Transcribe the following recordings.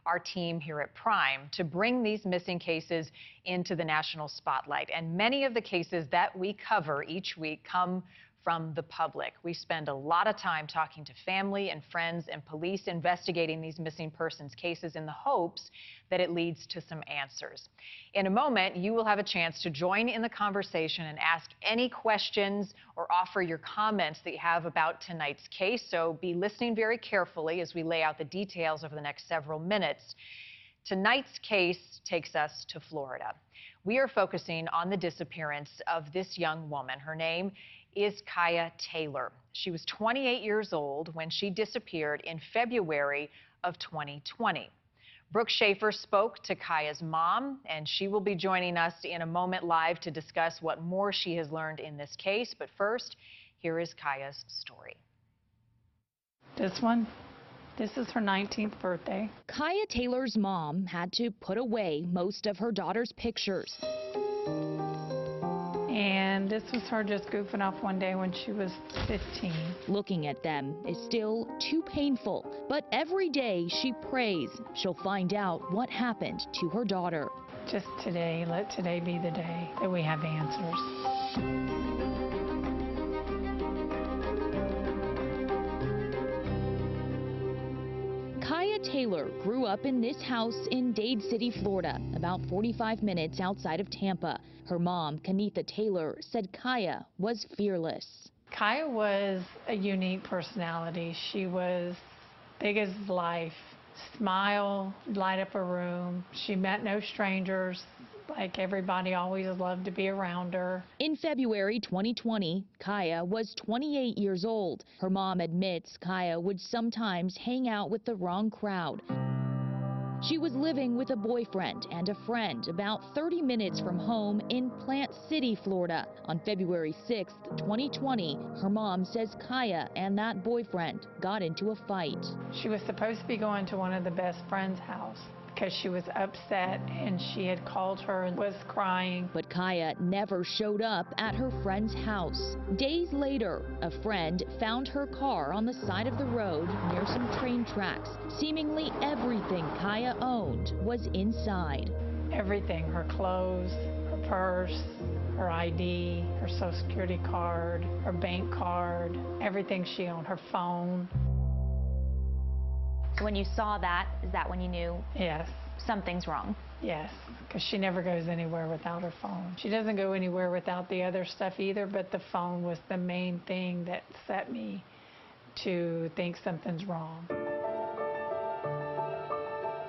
our team here at Prime to bring these missing cases into the national spotlight. And many of the cases that we cover each week come from the public. We spend a lot of time talking to family and friends and police investigating these missing persons cases in the hopes that it leads to some answers. In a moment, you will have a chance to join in the conversation and ask any questions or offer your comments that you have about tonight's case. So be listening very carefully as we lay out the details over the next several minutes. Tonight's case takes us to Florida. We are focusing on the disappearance of this young woman. Her name is Kaya Taylor. She was 28 years old when she disappeared in February of 2020. Brooke Schaefer spoke to Kaya's mom, and she will be joining us in a moment live to discuss what more she has learned in this case. But first, here is Kaya's story. This is her 19th birthday. Kaya Taylor's mom had to put away most of her daughter's pictures. And this was her just goofing off one day when she was 15. Looking at them is still too painful, but every day she prays she'll find out what happened to her daughter. Just today, let today be the day that we have answers. Kaya Taylor grew up in this house in Dade City, Florida, about 45 minutes outside of Tampa. Her mom, Kenitha Taylor, said Kaya was fearless. Kaya was a unique personality. She was big as life, smile, light up a room. She met no strangers. Like everybody always loved to be around her. In February 2020, Kaya was 28 years old. Her mom admits Kaya would sometimes hang out with the wrong crowd. She was living with a boyfriend and a friend about 30 minutes from home in Plant City, Florida. On February 6, 2020, her mom says Kaya and that boyfriend got into a fight. She was supposed to be going to one of the best friend's house because she was upset and she had called her and was crying. But Kaya never showed up at her friend's house. Days later, a friend found her car on the side of the road near some train tracks. Seemingly everything Kaya owned was inside. Everything, her clothes, her purse, her ID, her social security card, her bank card, everything she owned, her phone. When you saw that, is that when you knew Yes. something's wrong? Yes, because she never goes anywhere without her phone. She doesn't go anywhere without the other stuff either, but the phone was the main thing that set me to think something's wrong.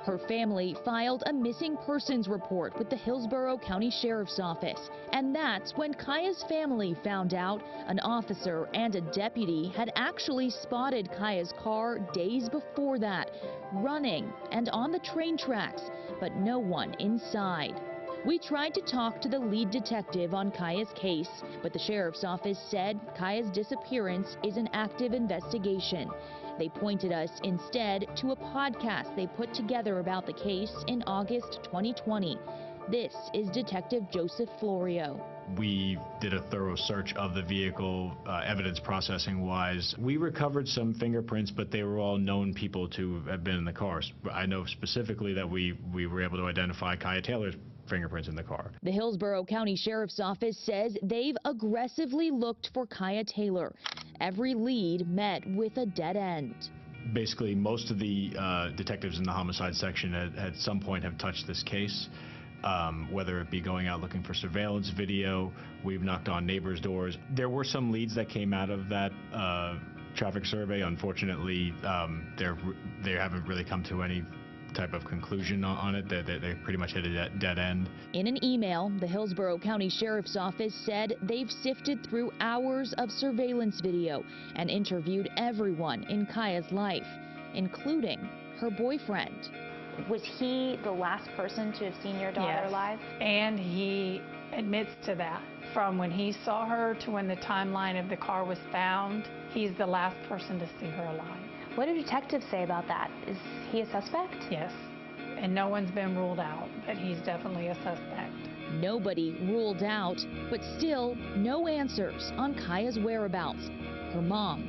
Her family filed a missing persons report with the Hillsborough County Sheriff's Office. And that's when Kaya's family found out an officer and a deputy had actually spotted Kaya's car days before that, running and on the train tracks, but no one inside. We tried to talk to the lead detective on Kaya's case, but the Sheriff's Office said Kaya's disappearance is an active investigation. They pointed us instead to a podcast they put together about the case in August 2020. This is Detective Joseph Florio. We did a thorough search of the vehicle, evidence processing wise. We recovered some fingerprints, but they were all known people to have been in the cars. I know specifically that we were able to identify Kaya Taylor's fingerprints in the car. The Hillsborough County Sheriff's Office says they've aggressively looked for Kaya Taylor. Every lead met with a dead end. Basically, most of the detectives in the homicide section at some point have touched this case, whether it be going out looking for surveillance video. We've knocked on neighbors' doors. There were some leads that came out of that traffic survey. Unfortunately, they haven't really come to any type of conclusion on it. They pretty much hit a dead end. In an email, the Hillsborough County Sheriff's Office said they've sifted through hours of surveillance video and interviewed everyone in Kaya's life, including her boyfriend. Was he the last person to have seen your daughter Yes. alive? And he admits to that. From when he saw her to when the timeline of the car was found, he's the last person to see her alive. What do detectives say about that? Is he a suspect? Yes, and no one's been ruled out, but he's definitely a suspect. Nobody ruled out, but still no answers on Kaya's whereabouts. Her mom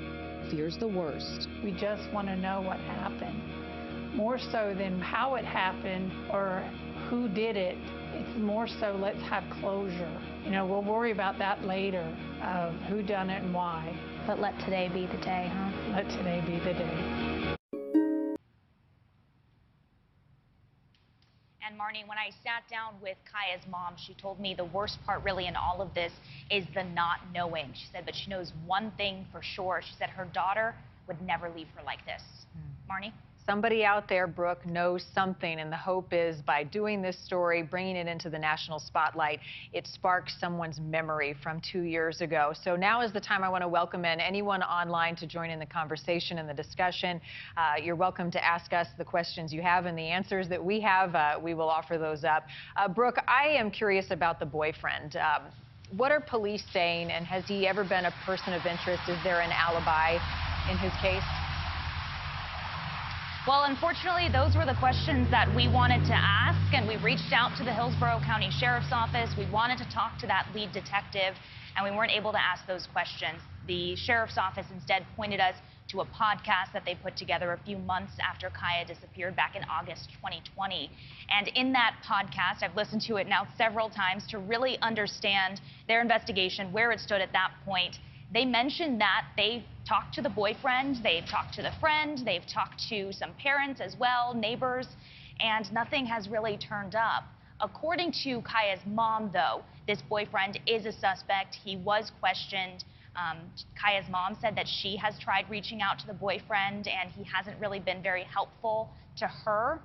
fears the worst. We just want to know what happened. more so than how it happened or who did it. It's more so let's have closure. You know, we'll worry about that later of who done it and why. But let today be the day, huh? Let today be the day. And Marnie, when I sat down with Kaya's mom, she told me the worst part really in all of this is the not knowing. She said, but she knows one thing for sure. She said her daughter would never leave her like this. Marnie? Somebody out there, Brooke, knows something, and the hope is by doing this story, bringing it into the national spotlight, it sparks someone's memory from 2 years ago. So now is the time I want to welcome in anyone online to join in the conversation and the discussion. You're welcome to ask us the questions you have, and the answers that we have, we will offer those up. Brooke, I am curious about the boyfriend. What are police saying, and has he ever been a person of interest? Is there an alibi in his case? Well, unfortunately, those were the questions that we wanted to ask, and we reached out to the Hillsborough County Sheriff's Office. We wanted to talk to that lead detective, and we weren't able to ask those questions. The Sheriff's Office instead pointed us to a podcast that they put together a few months after Kaya disappeared back in August 2020. And in that podcast, I've listened to it now several times to really understand their investigation, where it stood at that point. They mentioned that they've talked to the boyfriend, they've talked to the friend, they've talked to some parents as well, neighbors, and nothing has really turned up. According to Kaya's mom, though, this boyfriend is a suspect. He was questioned. Kaya's mom said that she has tried reaching out to the boyfriend, and he hasn't really been very helpful to her.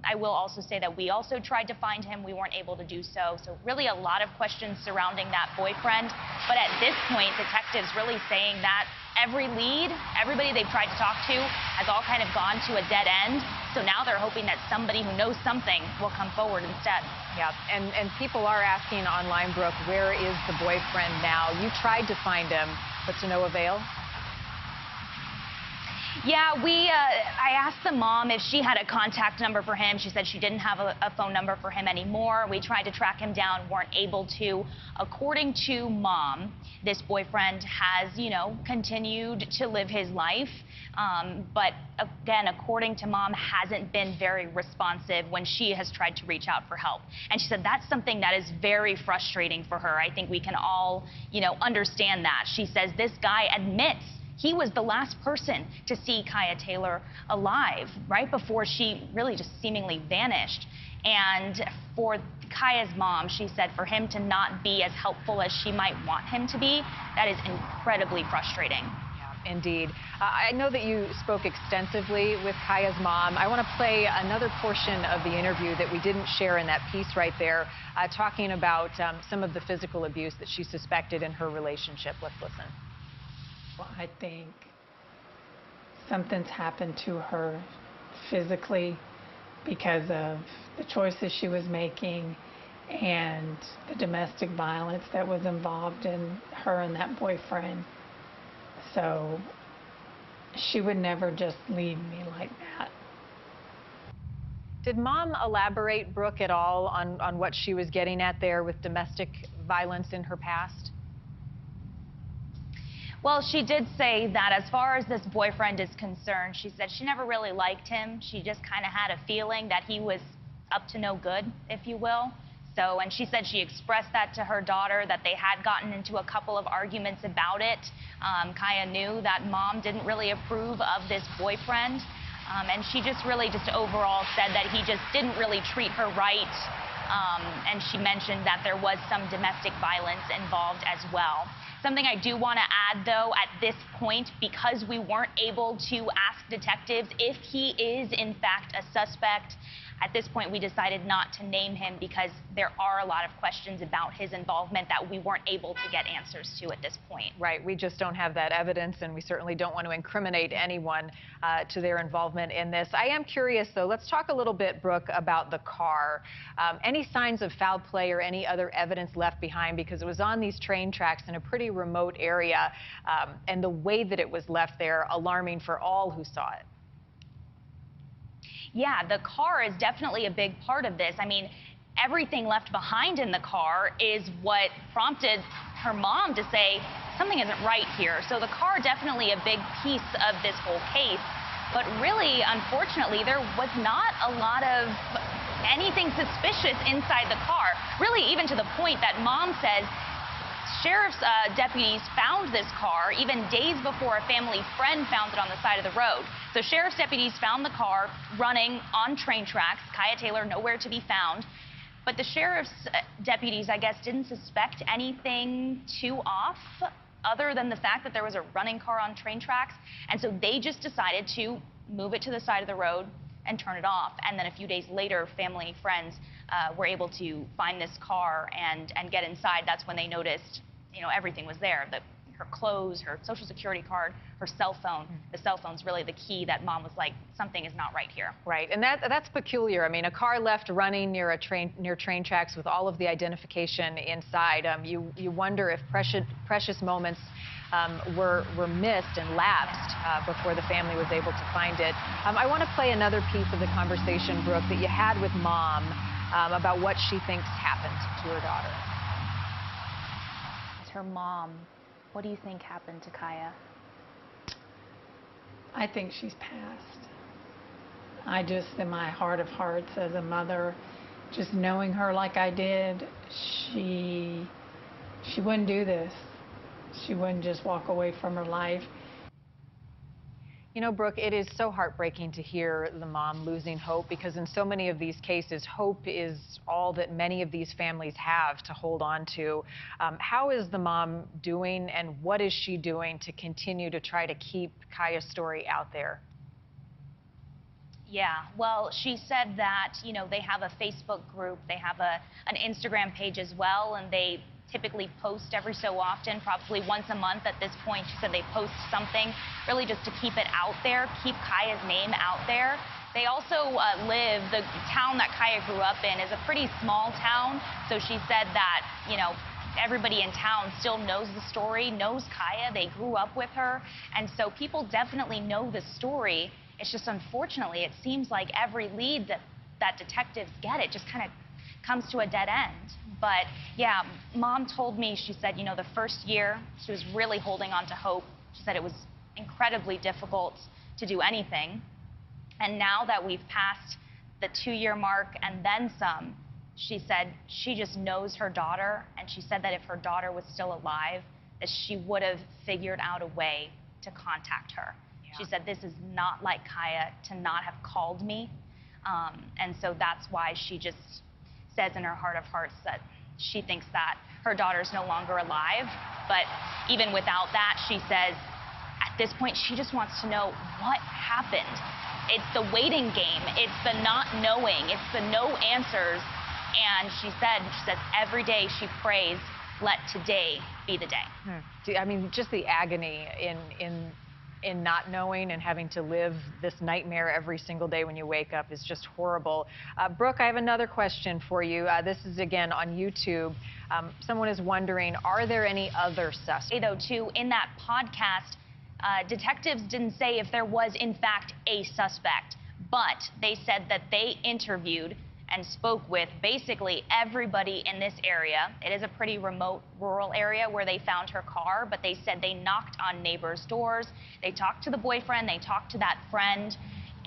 I will also say that we also tried to find him. We weren't able to do so. So really a lot of questions surrounding that boyfriend. But at this point, detectives really saying that every lead, everybody they've tried to talk to has all kind of gone to a dead end. So now they're hoping that somebody who knows something will come forward instead. Yeah, and people are asking online, Brooke, where is the boyfriend now? You tried to find him, but to no avail? Yeah, I asked the mom if she had a contact number for him. She said she didn't have a phone number for him anymore. We tried to track him down, weren't able to. According to mom, this boyfriend has, you know, continued to live his life. But again, according to mom, hasn't been very responsive when she has tried to reach out for help. And she said that's something that is very frustrating for her. I think we can all, you know, understand that. She says this guy admits he was the last person to see Kaya Taylor alive, right before she really just seemingly vanished. And for Kaya's mom, she said for him to not be as helpful as she might want him to be, that is incredibly frustrating. Yeah, indeed. I know that you spoke extensively with Kaya's mom. I want to play another portion of the interview that we didn't share in that piece right there, talking about some of the physical abuse that she suspected in her relationship. Let's listen. I think something's happened to her physically because of the choices she was making and the domestic violence that was involved in her and that boyfriend. So she would never just leave me like that. Did mom elaborate, Brooke, at all on what she was getting at there with domestic violence in her past? Well, she did say that as far as this boyfriend is concerned, she said she never really liked him. She just kind of had a feeling that he was up to no good, if you will. So, and she said she expressed that to her daughter, that they had gotten into a couple of arguments about it. Kaya knew that mom didn't really approve of this boyfriend. And she just really just overall said that he just didn't really treat her right. And she mentioned that there was some domestic violence involved as well. Something I do want to add, though, at this point, because we weren't able to ask detectives if he is, in fact, a suspect, at this point, we decided not to name him because there are a lot of questions about his involvement that we weren't able to get answers to at this point. Right. We just don't have that evidence, and we certainly don't want to incriminate anyone to their involvement in this. I am curious, though. Let's talk a little bit, Brooke, about the car. Any signs of foul play or any other evidence left behind? Because it was on these train tracks in a pretty remote area, and the way that it was left there, alarming for all who saw it. Yeah, the car is definitely a big part of this. I mean, everything left behind in the car is what prompted her mom to say something isn't right here. So the car definitely a big piece of this whole case. But really, unfortunately, there was not a lot of anything suspicious inside the car. Really, even to the point that Mom says sheriff's deputies found this car even days before a family friend found it on the side of the road. So sheriff's deputies found the car running on train tracks. Kaya Taylor nowhere to be found. But the sheriff's deputies, I guess, didn't suspect anything too off other than the fact that there was a running car on train tracks. And so they just decided to move it to the side of the road and turn it off. And then a few days later, family, friends were able to find this car and get inside. That's when they noticed, everything was there. Her clothes, her social security card, her cell phone. The cell phone's really the key that Mom was like, something is not right here. Right, and that's peculiar. I mean, a car left running near train tracks with all of the identification inside. You wonder if precious moments were missed and lapsed before the family was able to find it. I want to play another piece of the conversation, Brooke, that you had with Mom about what she thinks happened to her daughter. As her mom, what do you think happened to Kaya? I think she's passed. I just, in my heart of hearts as a mother, just knowing her like I did, she wouldn't do this. She wouldn't just walk away from her life. Brooke, it is so heartbreaking to hear the mom losing hope, because in so many of these cases, hope is all that many of these families have to hold on to. How is the mom doing, and what is she doing to continue to try to keep Kaya's story out there? Yeah, well, she said that, they have a Facebook group, they have an Instagram page as well, and they typically post every so often, probably once a month at this point. She said they post something really just to keep it out there, keep Kaya's name out there. They also the town that Kaya grew up in is a pretty small town, so she said that, everybody in town still knows the story, knows Kaya, they grew up with her, and so people definitely know the story. It's just, unfortunately, it seems like every lead that detectives get, it just kind of comes to a dead end. But yeah, Mom told me, she said, the first year she was really holding on to hope. She said it was incredibly difficult to do anything. And now that we've passed the 2-year mark and then some, she said she just knows her daughter, and she said that if her daughter was still alive, that she would have figured out a way to contact her. Yeah. She said, this is not like Kaya to not have called me. And so that's why she just says in her heart of hearts that she thinks that her daughter's no longer alive. But even without that, she says at this point she just wants to know what happened. It's the waiting game. It's the not knowing. It's the no answers. And she says every day she prays, let today be the day. I mean, just the agony in not knowing and having to live this nightmare every single day when you wake up is just horrible. Brooke, I have another question for you. This is again on YouTube. Someone is wondering, are there any other suspects? Though, too, in that podcast, detectives didn't say if there was, in fact, a suspect, but they said that they interviewed and spoke with basically everybody in this area. It is a pretty remote rural area where they found her car, but they said they knocked on neighbors' doors. They talked to the boyfriend, they talked to that friend,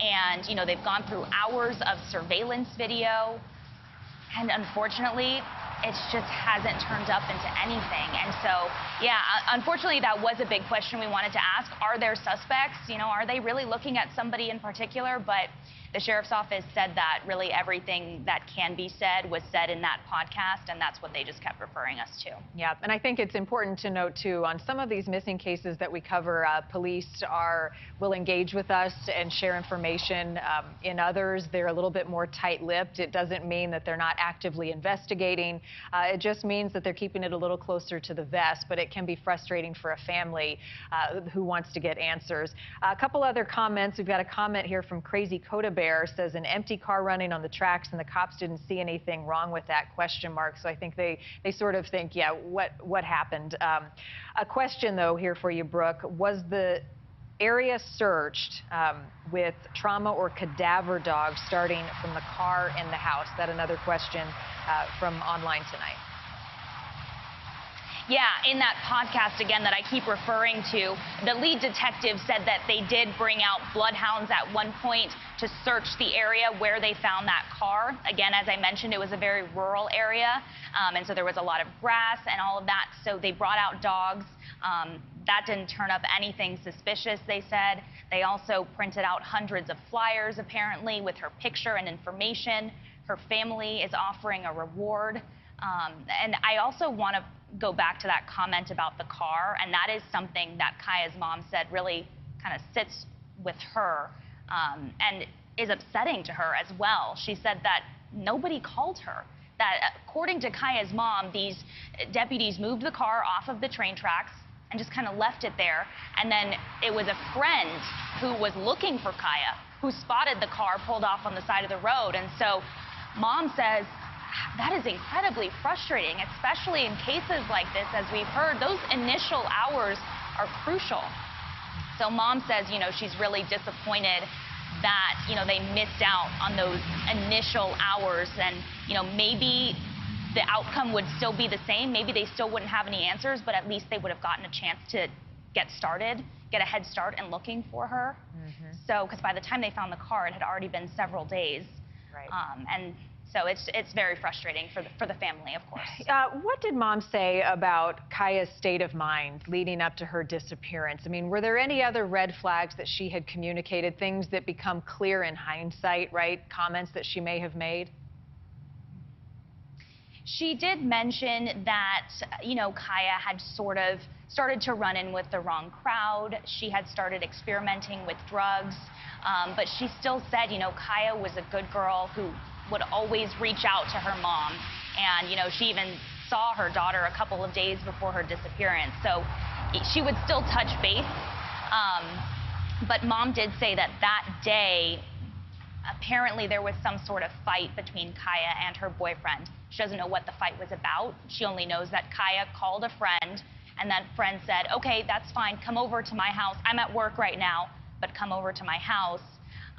and, they've gone through hours of surveillance video, and unfortunately, it just hasn't turned up into anything. And so, yeah, unfortunately, that was a big question we wanted to ask. Are there suspects? Are they really looking at somebody in particular? But the sheriff's office said that really everything that can be said was said in that podcast, and that's what they just kept referring us to. Yeah, and I think it's important to note, too, on some of these missing cases that we cover, police will engage with us and share information. In others, they're a little bit more tight-lipped. It doesn't mean that they're not actively investigating. It just means that they're keeping it a little closer to the vest, but it can be frustrating for a family who wants to get answers. A couple other comments. We've got a comment here from Crazy Coda Bear. Says an empty car running on the tracks and the cops didn't see anything wrong with that ? So I think they sort of think, yeah, what happened? A question, though, here for you, Brooke. Was the area searched with trauma or cadaver dogs starting from the car and the house? That another question from online tonight. Yeah, in that podcast, again, that I keep referring to, the lead detective said that they did bring out bloodhounds at one point to search the area where they found that car. Again, as I mentioned, it was a very rural area, and so there was a lot of grass and all of that, so they brought out dogs. That didn't turn up anything suspicious, they said. They also printed out hundreds of flyers, apparently, with her picture and information. Her family is offering a reward. And I also want to go back to that comment about the car, and that is something that Kaya's mom said really kind of sits with her and is upsetting to her as well. She said that nobody called her, that according to Kaya's mom, these deputies moved the car off of the train tracks and just kind of left it there, and then it was a friend who was looking for Kaya who spotted the car pulled off on the side of the road. And so mom says that is incredibly frustrating, especially in cases like this. As we've heard, those initial hours are crucial. So mom says, you know, she's really disappointed that, you know, they missed out on those initial hours, and, you know, maybe the outcome would still be the same. Maybe they still wouldn't have any answers, but at least they would have gotten a chance to get started, get a head start in looking for her. So, because by the time they found the car, it had already been several days. Right. And so it's very frustrating for the family, of course. What did mom say about Kaya's state of mind leading up to her disappearance? I mean, were there any other red flags that she had communicated, things that become clear in hindsight, right? Comments that she may have made? She did mention that, you know, Kaya had sort of started to run in with the wrong crowd. She had started experimenting with drugs, but she still said, you know, Kaya was a good girl who would always reach out to her mom. And, you know, she even saw her daughter a couple of days before her disappearance. So she would still touch base. But mom did say that that day, apparently there was some sort of fight between Kaya and her boyfriend. She doesn't know what the fight was about. She only knows that Kaya called a friend, and that friend said, okay, that's fine, come over to my house. I'm at work right now, but come over to my house.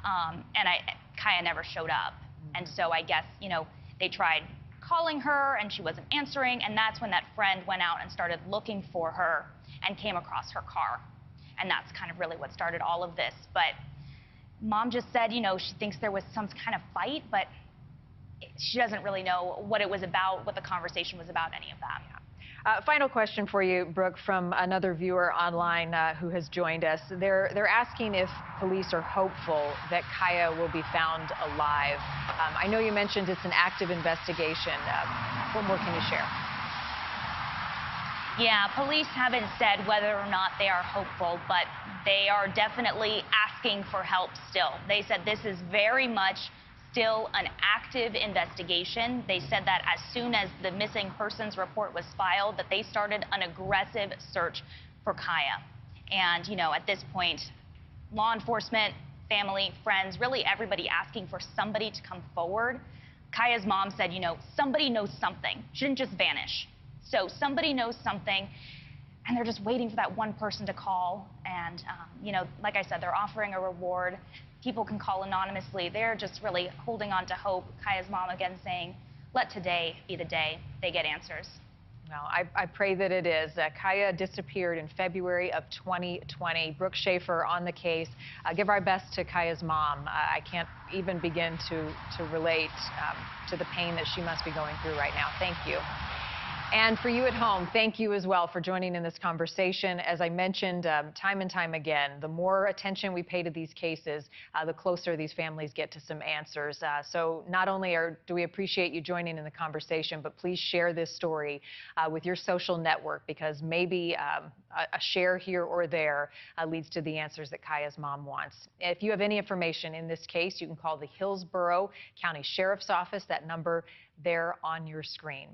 Kaya never showed up. And so I guess, you know, they tried calling her and she wasn't answering, and that's when that friend went out and started looking for her and came across her car. And that's kind of really what started all of this. But mom just said, you know, she thinks there was some kind of fight, but she doesn't really know what it was about, what the conversation was about, any of that. Final question for you, Brooke, from another viewer online who has joined us. They're asking if police are hopeful that Kaya will be found alive. I know you mentioned it's an active investigation. What more can you share? Yeah, police haven't said whether or not they are hopeful, but they are definitely asking for help still. They said this is very much still an active investigation. They said that as soon as the missing persons report was filed, that they started an aggressive search for Kaya. And, you know, at this point, law enforcement, family, friends, really everybody asking for somebody to come forward. Kaya's mom said, you know, somebody knows something. She didn't just vanish. So somebody knows something, and they're just waiting for that one person to call. And, you know, like I said, they're offering a reward. People can call anonymously. They're just really holding on to hope. Kaya's mom again saying, let today be the day they get answers. Well, I pray that it is. Kaya disappeared in February of 2020. Brooke Schaefer on the case. Give our best to Kaya's mom. I can't even begin to relate to the pain that she must be going through right now. Thank you. And for you at home, thank you as well for joining in this conversation. As I mentioned time and time again, the more attention we pay to these cases, the closer these families get to some answers. So not only do we appreciate you joining in the conversation, but please share this story with your social network, because maybe a share here or there leads to the answers that Kaya's mom wants. If you have any information in this case, you can call the Hillsborough County Sheriff's Office, that number there on your screen.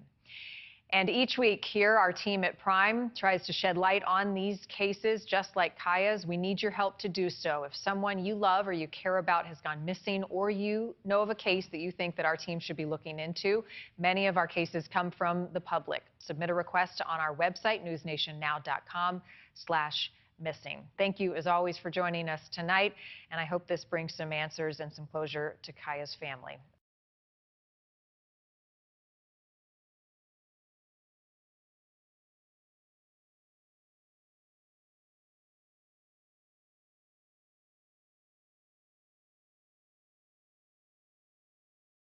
And each week here, our team at Prime tries to shed light on these cases just like Kaya's. We need your help to do so. If someone you love or you care about has gone missing, or you know of a case that you think that our team should be looking into, many of our cases come from the public. Submit a request on our website, newsnationnow.com/missing. Thank you, as always, for joining us tonight, and I hope this brings some answers and some closure to Kaya's family.